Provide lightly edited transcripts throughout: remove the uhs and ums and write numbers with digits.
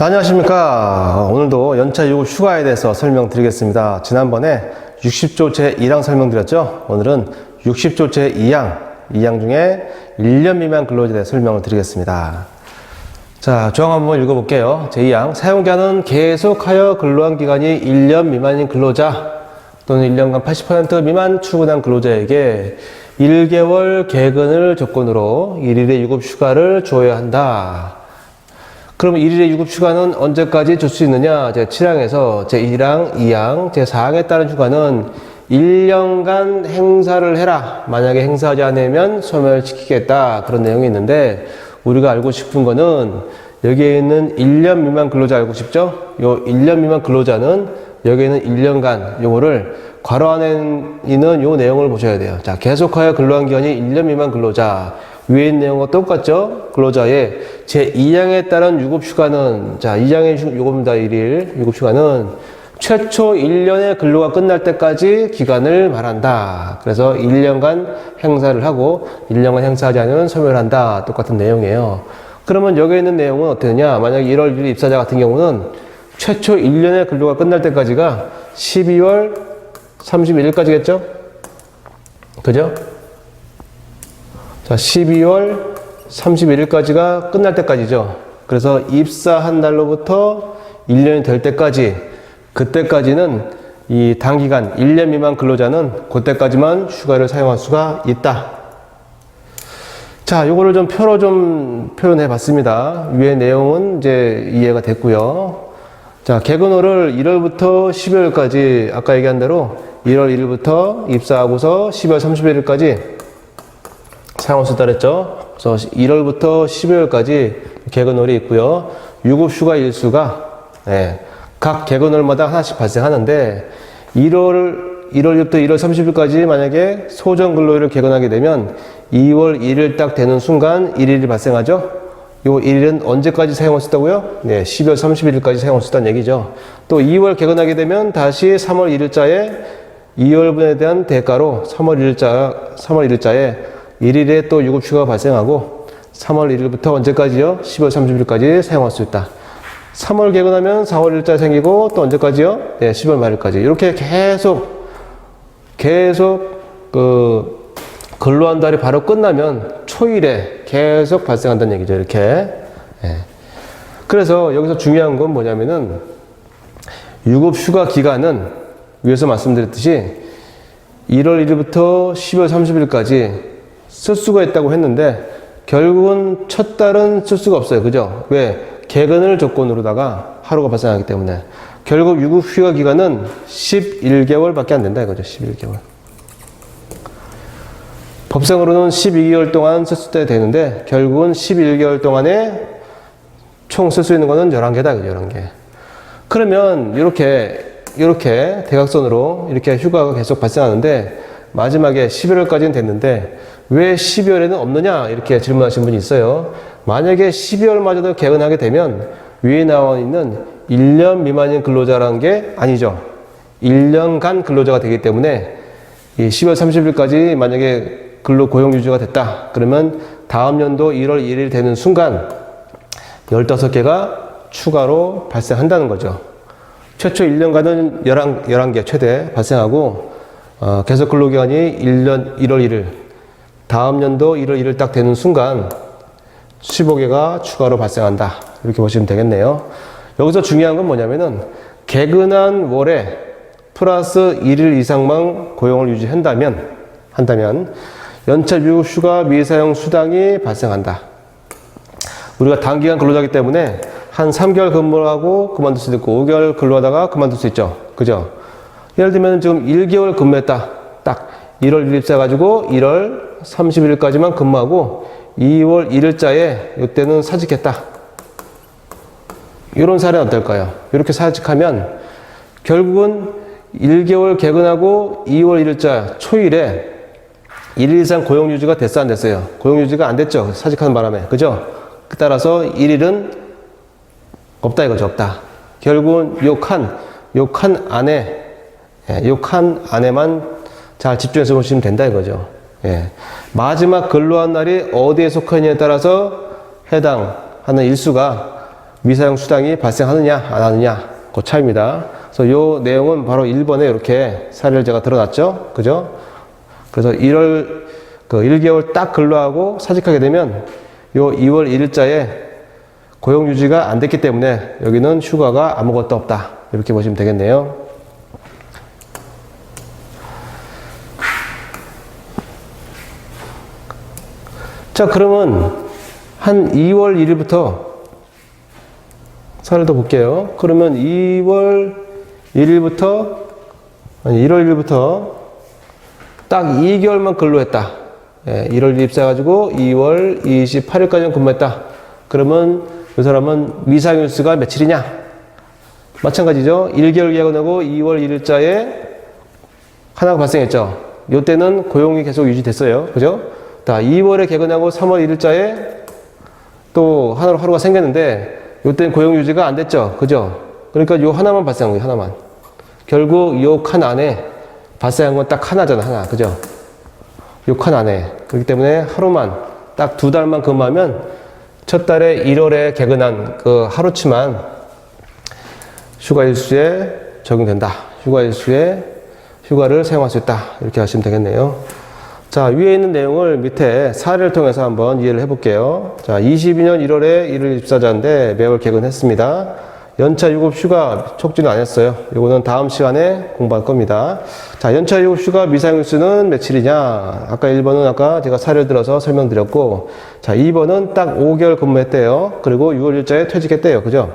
안녕하십니까. 오늘도 연차 유급 휴가에 대해서 설명드리겠습니다. 지난번에 60조 제1항 설명드렸죠. 오늘은 60조 제2항, 2항 중에 1년 미만 근로자에 대해 설명을 드리겠습니다. 자, 조항 한번 읽어볼게요. 제2항, 사용자는 계속하여 근로한 기간이 1년 미만인 근로자 또는 1년간 80% 미만 출근한 근로자에게 1개월 개근을 조건으로 1일의 유급 휴가를 주어야 한다. 그럼 1일의 유급 휴가는 언제까지 줄 수 있느냐? 제7항에서 제1항, 2항, 제4항에 따른 휴가는 1년간 행사를 해라. 만약에 행사하지 않으면 소멸시키겠다. 그런 내용이 있는데 우리가 알고 싶은 거는 여기에 있는 1년 미만 근로자 알고 싶죠? 요 1년 미만 근로자는 여기에는 1년간 요거를 괄호 안에 있는 요 내용을 보셔야 돼요. 자, 계속하여 근로한 기간이 1년 미만 근로자. 위에 있는 내용과 똑같죠? 근로자의 제2항에 따른 유급휴가는, 자, 2항의 요겁니다. 1일 유급휴가는 최초 1년의 근로가 끝날 때까지 기간을 말한다. 그래서 1년간 행사를 하고 1년간 행사하지 않으면 소멸한다. 똑같은 내용이에요. 그러면 여기에 있는 내용은 어떠냐? 만약에 1월 1일 입사자 같은 경우는 최초 1년의 근로가 끝날 때까지가 12월 31일까지겠죠? 그죠? 자, 12월 31일까지가 끝날 때까지죠. 그래서 입사한 날로부터 1년이 될 때까지, 그때까지는 이 단기간 1년 미만 근로자는 그때까지만 휴가를 사용할 수가 있다. 자, 요거를 좀 표로 좀 표현해 봤습니다. 위의 내용은 이제 이해가 됐고요. 자, 개근호를 1월부터 12월까지 아까 얘기한 대로 1월 1일부터 입사하고서 12월 31일까지 사용할 수 있다 그랬죠. 그래서 1월부터 12월까지 개근월이 있고요. 유급휴가 일수가 각 개근월마다 하나씩 발생하는데 1월 1일부터 1월 30일까지 만약에 소정근로일을 개근하게 되면 2월 1일 딱 되는 순간 1일이 발생하죠. 요 1일은 언제까지 사용할 수 있다고요? 네, 12월 31일까지 사용할 수 있다는 얘기죠. 또 2월 개근하게 되면 다시 3월 1일자에 2월분에 대한 대가로 3월 1일자에 1일에 또 유급휴가가 발생하고 3월 1일부터 언제까지요? 10월 30일까지 사용할 수 있다. 3월 개근하면 4월 1일자 생기고 또 언제까지요? 네, 10월 말일까지. 이렇게 계속 근로한 달이 바로 끝나면 초일에 계속 발생한다는 얘기죠. 이렇게. 그래서 여기서 중요한 건 뭐냐면은 유급휴가 기간은 위에서 말씀드렸듯이 1월 1일부터 10월 30일까지 쓸 수가 있다고 했는데 결국은 첫 달은 쓸 수가 없어요. 그죠? 왜? 개근을 조건으로다가 하루가 발생하기 때문에 결국 유급휴가 기간은 11개월 밖에 안 된다 이거죠. 11개월. 법상으로는 12개월 동안 쓸 수 있다 되는데 결국은 11개월 동안에 총 쓸 수 있는 거는 11개다. 11개. 그러면 이렇게 대각선으로 이렇게 휴가가 계속 발생하는데 마지막에 11월까지는 됐는데 왜 12월에는 없느냐 이렇게 질문하신 분이 있어요. 만약에 12월마저도 개근하게 되면 위에 나와 있는 1년 미만인 근로자라는 게 아니죠. 1년간 근로자가 되기 때문에 이 10월 30일까지 만약에 근로 고용 유지가 됐다. 그러면 다음 연도 1월 1일 되는 순간 15개가 추가로 발생한다는 거죠. 최초 1년간은 11개 최대 발생하고 계속 근로기간이 1년 1월 1일 다음 연도 1월 1일 딱 되는 순간 15개가 추가로 발생한다. 이렇게 보시면 되겠네요. 여기서 중요한 건 뭐냐면은 개근한 월에 플러스 1일 이상만 고용을 유지한다면 연차 유급 휴가 미사용 수당이 발생한다. 우리가 단기간 근로자이기 때문에 한 3개월 근무하고 그만둘 수도 있고 5개월 근로하다가 그만둘 수 있죠. 그죠? 예를 들면 지금 1개월 근무했다. 딱 1월 1일 입사 가지고 1월 30일까지만 근무하고 2월 1일자에 이때는 사직했다. 이런 사례는 어떨까요? 이렇게 사직하면 결국은 1개월 개근하고 2월 1일자 초일에 1일 이상 고용유지가 됐어 안 됐어요? 고용유지가 안 됐죠. 사직하는 바람에. 그죠? 따라서 1일은 없다 이거죠. 없다. 결국은 욕한 안에만 잘 집중해서 보시면 된다 이거죠. 마지막 근로한 날이 어디에 속하느냐에 따라서 해당하는 일수가 미사용 수당이 발생하느냐 안 하느냐 그 차이입니다. 그래서 요 내용은 바로 1번에 이렇게 사례를 제가 들어놨죠. 그죠? 그래서 1개월 딱 근로하고 사직하게 되면 요 2월 1일자에 고용 유지가 안 됐기 때문에 여기는 휴가가 아무것도 없다. 이렇게 보시면 되겠네요. 자, 그러면 한 2월 1일부터 사례를 더 볼게요. 그러면 2월 1일부터, 아니 1월 1일부터 딱 2개월만 근로했다. 예, 1월 1일 입사해가지고 2월 28일까지 근무했다. 그러면 이 사람은 미사일수가 며칠이냐? 마찬가지죠. 1개월 계약하고 2월 1일자에 하나가 발생했죠. 이때는 고용이 계속 유지됐어요. 그죠? 자, 2월에 개근하고 3월 1일자에 또 하루가 생겼는데 이때는 고용 유지가 안 됐죠. 그죠? 그러니까 요 하나만 발생한 거예요. 하나만. 결국 요 칸 안에 발생한 건 딱 하나잖아. 하나. 그죠? 요 칸 안에. 그렇기 때문에 하루만 딱 2달만 근무하면 첫 달에 1월에 개근한 그 하루치만 휴가일수에 적용된다. 휴가일수에 휴가를 사용할 수 있다. 이렇게 하시면 되겠네요. 자, 위에 있는 내용을 밑에 사례를 통해서 한번 이해를 해볼게요. 자, 22년 1월에 1일 입사자인데 매월 개근했습니다. 연차 유급 휴가 촉진을 안 했어요. 이거는 다음 시간에 공부할 겁니다. 자, 연차 유급 휴가 미사용일수는 며칠이냐? 아까 1번은 아까 제가 사례를 들어서 설명드렸고, 자, 2번은 딱 5개월 근무했대요. 그리고 6월 1일자에 퇴직했대요. 그죠?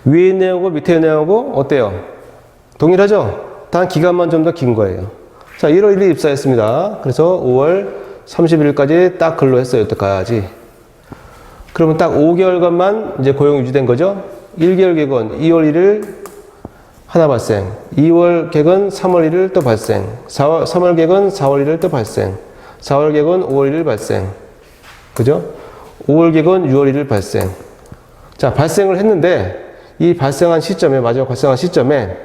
위에 있는 내용하고 밑에 있는 내용하고 어때요? 동일하죠? 단 기간만 좀 더 긴 거예요. 자, 1월 1일 입사했습니다. 그래서 5월 31일까지 딱 근로했어요. 여태까지. 그러면 딱 5개월간만 이제 고용 유지된 거죠? 1개월 개근 2월 1일 하나 발생. 2월 개근 3월 1일 또 발생. 3월 개근 4월 1일 또 발생. 4월 개근 5월 1일 발생. 그죠? 5월 개근 6월 1일 발생. 자, 발생을 했는데 이 발생한 시점에, 마지막 발생한 시점에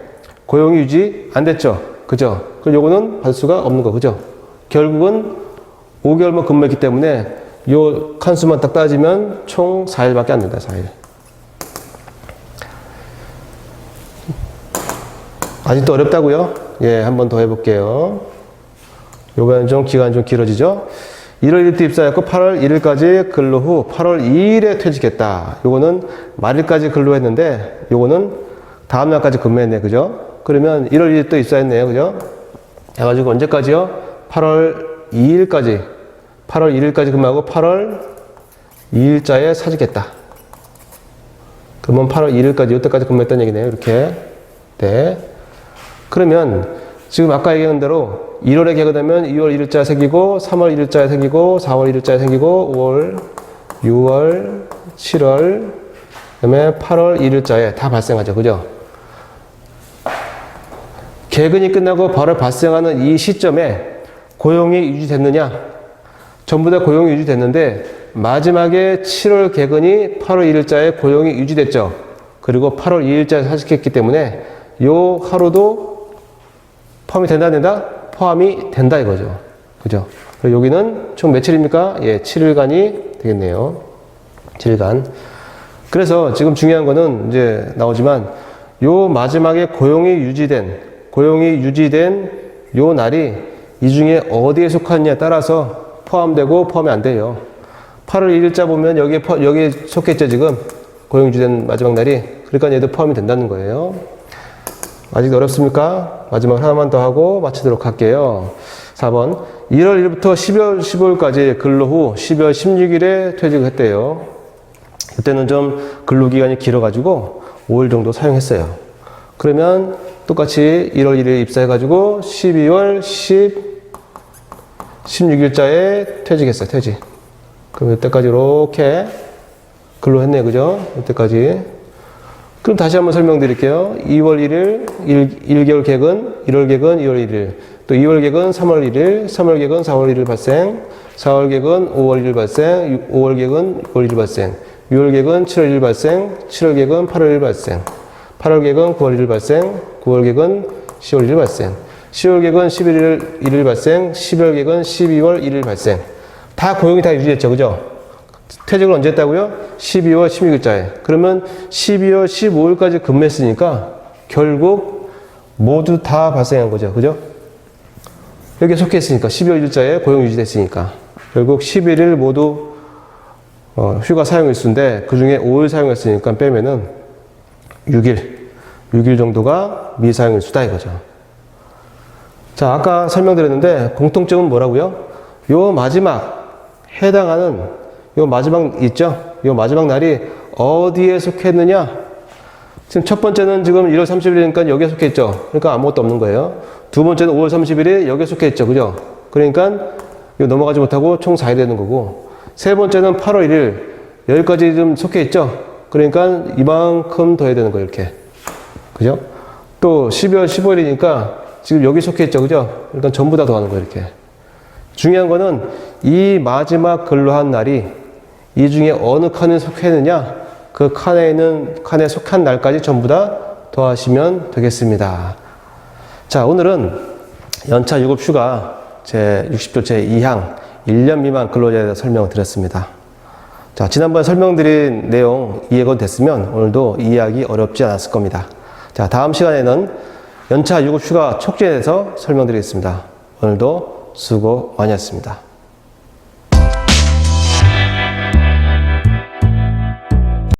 고용이 유지 안 됐죠? 그죠? 그럼 요거는 받을 수가 없는 거, 그죠? 결국은 5개월만 근무했기 때문에 요 칸수만 딱 따지면 총 4일밖에 안 된다, 4일. 아직도 어렵다고요? 예, 한 번 더 해볼게요. 요번엔 좀 기간이 좀 길어지죠? 1월 1일 입사했고 8월 1일까지 근로 후 8월 2일에 퇴직했다. 요거는 말일까지 근로했는데 요거는 다음 날까지 근무했네, 그죠? 그러면 1월 1일 또 입사했네요. 그죠? 해가지고 언제까지요? 8월 2일까지. 8월 1일까지 근무하고 8월 2일자에 사직했다. 그러면 8월 1일까지, 이때까지 근무했다는 얘기네요. 이렇게. 네. 그러면 지금 아까 얘기한 대로 1월에 개근하면 2월 1일자에 생기고, 3월 1일자에 생기고, 4월 1일자에 생기고, 5월, 6월, 7월, 그 다음에 8월 1일자에 다 발생하죠. 그죠? 개근이 끝나고 바로 발생하는 이 시점에 고용이 유지됐느냐? 전부 다 고용이 유지됐는데 마지막에 7월 개근이 8월 1일자에 고용이 유지됐죠. 그리고 8월 2일자에 사직했기 때문에 요 하루도 포함이 된다 안 된다? 포함이 된다 이거죠. 그죠? 그리고 여기는 총 며칠입니까? 예, 7일간이 되겠네요. 7일간. 그래서 지금 중요한 거는 이제 나오지만 요 마지막에 고용이 유지된 요 날이 이 중에 어디에 속하느냐에 따라서 포함되고 포함이 안 돼요. 8월 1일자 보면 여기에 속했죠, 지금. 고용 유지된 마지막 날이. 그러니까 얘도 포함이 된다는 거예요. 아직 어렵습니까? 마지막 하나만 더 하고 마치도록 할게요. 4번. 1월 1일부터 12월 15일까지 근로 후 12월 16일에 퇴직을 했대요. 그때는 좀 근로기간이 길어가지고 5일 정도 사용했어요. 그러면 똑같이 1월 1일 입사해가지고 12월 16일자에 퇴직했어요. 퇴직. 그럼 이때까지 이렇게 근로했네요. 그죠? 이때까지. 그럼 다시 한번 설명드릴게요. 2월 1일 1개월 개근, 1월 개근 2월 1일, 또 2월 개근 3월 1일, 3월 개근 4월 1일 발생, 4월 개근 5월 1일 발생, 5월 개근 6월 1일 발생, 6월 개근 7월 1일 발생, 7월 개근 8월 1일 발생, 8월 개근 9월 1일 발생, 9월 개근 10월 1일 발생, 10월 개근 11월 1일 발생, 12월 개근 12월 1일 발생. 다 고용이 다 유지됐죠. 그죠? 퇴직을 언제 했다고요? 12월 16일자에. 그러면 12월 15일까지 근무했으니까 결국 모두 다 발생한 거죠. 그죠? 여기에 속해 있으니까 12월 1일자에 고용 유지됐으니까 결국 11일 모두 휴가 사용일수인데 그 중에 5일 사용했으니까 빼면은 6일 정도가 미사용일수다 이거죠. 자, 아까 설명드렸는데 공통점은 뭐라고요? 요 마지막 해당하는 요 마지막 있죠? 요 마지막 날이 어디에 속했느냐? 지금 첫 번째는 지금 1월 30일이니까 여기에 속해 있죠? 그러니까 아무것도 없는 거예요. 두 번째는 5월 30일에 여기에 속해 있죠? 그죠? 그러니까 이거 넘어가지 못하고 총 4일 되는 거고, 세 번째는 8월 1일 여기까지 좀 속해 있죠? 그러니까 이만큼 더 해야 되는 거예요. 이렇게. 그죠? 또 12월 15일이니까 지금 여기 속해 있죠? 그죠? 그러니까 전부 다 더하는 거예요. 이렇게. 중요한 거는 이 마지막 근로한 날이 이 중에 어느 칸에 속했느냐, 그 칸에 속한 날까지 전부 다 더하시면 되겠습니다. 자, 오늘은 연차 유급 휴가 제 60조 제2항 1년 미만 근로자에 대해서 설명을 드렸습니다. 자, 지난번에 설명드린 내용 이해가 됐으면 오늘도 이해하기 어렵지 않았을 겁니다. 자, 다음 시간에는 연차 유급 휴가 촉진에 대해서 설명드리겠습니다. 오늘도 수고 많이 했습니다.